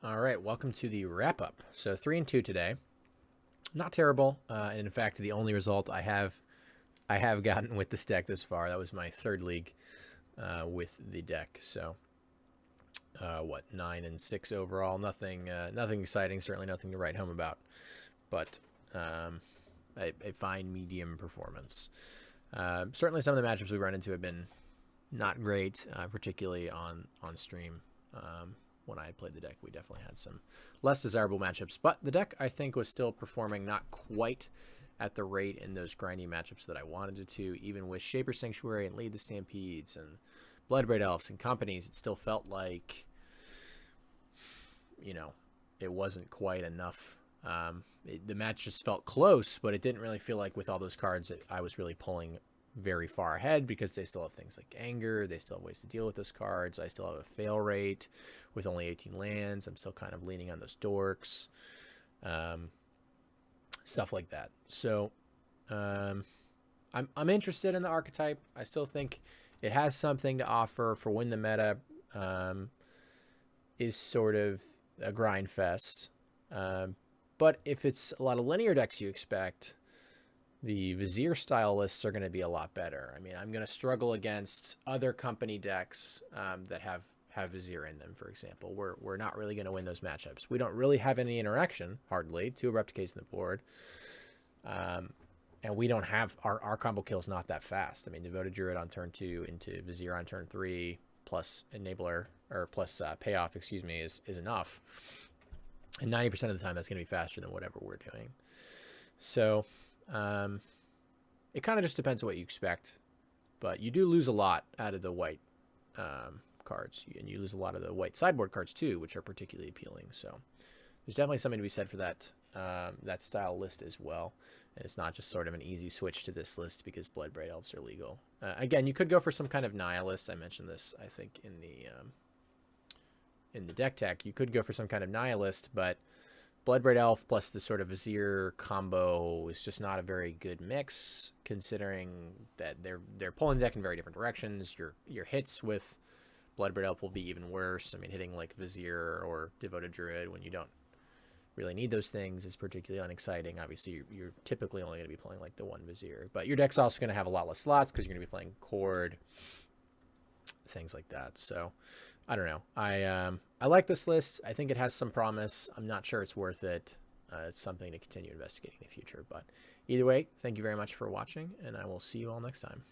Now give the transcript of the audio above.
All right, welcome to the wrap-up. So 3-2 today. Not terrible, and in fact, the only result I have gotten with this deck this far. That was my third league with the deck. So, 9-6 overall. Nothing exciting. Certainly nothing to write home about. But a fine medium performance. Certainly, some of the matchups we run into have been not great, particularly on stream. When I played the deck, we definitely had some less desirable matchups. But the deck, I think, was still performing not quite at the rate in those grindy matchups that I wanted it to. Even with Shaper Sanctuary and Lead the Stampedes and Bloodbraid Elves and companies, it still felt like, it wasn't quite enough. The match just felt close, but it didn't really feel like with all those cards that I was really pulling very far ahead, because they still have things like anger, they still have ways to deal with those cards. I still have a fail rate with only 18 lands. I'm still kind of leaning on those dorks, stuff like that. So I'm interested in the archetype. I still think it has something to offer for when the meta is sort of a grind fest. But if it's a lot of linear decks you expect, the Vizier style lists are going to be a lot better. I mean, I'm going to struggle against other company decks that have Vizier in them, for example. We're not really going to win those matchups. We don't really have any interaction, hardly. 2 Abrupt Decay in the board. And we don't have, our combo kill's not that fast. I mean, Devoted Druid on turn 2 into Vizier on turn 3 plus Enabler, or plus Payoff, is enough. And 90% of the time, that's going to be faster than whatever we're doing. So it kind of just depends on what you expect, but you do lose a lot out of the white cards, and you lose a lot of the white sideboard cards too, which are particularly appealing. So there's definitely something to be said for that that style list as well. And it's not just sort of an easy switch to this list because Bloodbraid Elves are legal. Again, you could go for some kind of Nihilist. I mentioned this, I think, in the deck tech. You could go for some kind of Nihilist, but Bloodbraid Elf plus the sort of Vizier combo is just not a very good mix, considering that they're pulling the deck in very different directions. Your hits with Bloodbraid Elf will be even worse. I mean, hitting like Vizier or Devoted Druid when you don't really need those things is particularly unexciting. Obviously, you're typically only going to be playing like the one Vizier, but your deck's also going to have a lot less slots because you're going to be playing Chord, things like that. So I don't know. I like this list. I think it has some promise. I'm not sure it's worth it. It's something to continue investigating in the future. But either way, thank you very much for watching, and I will see you all next time.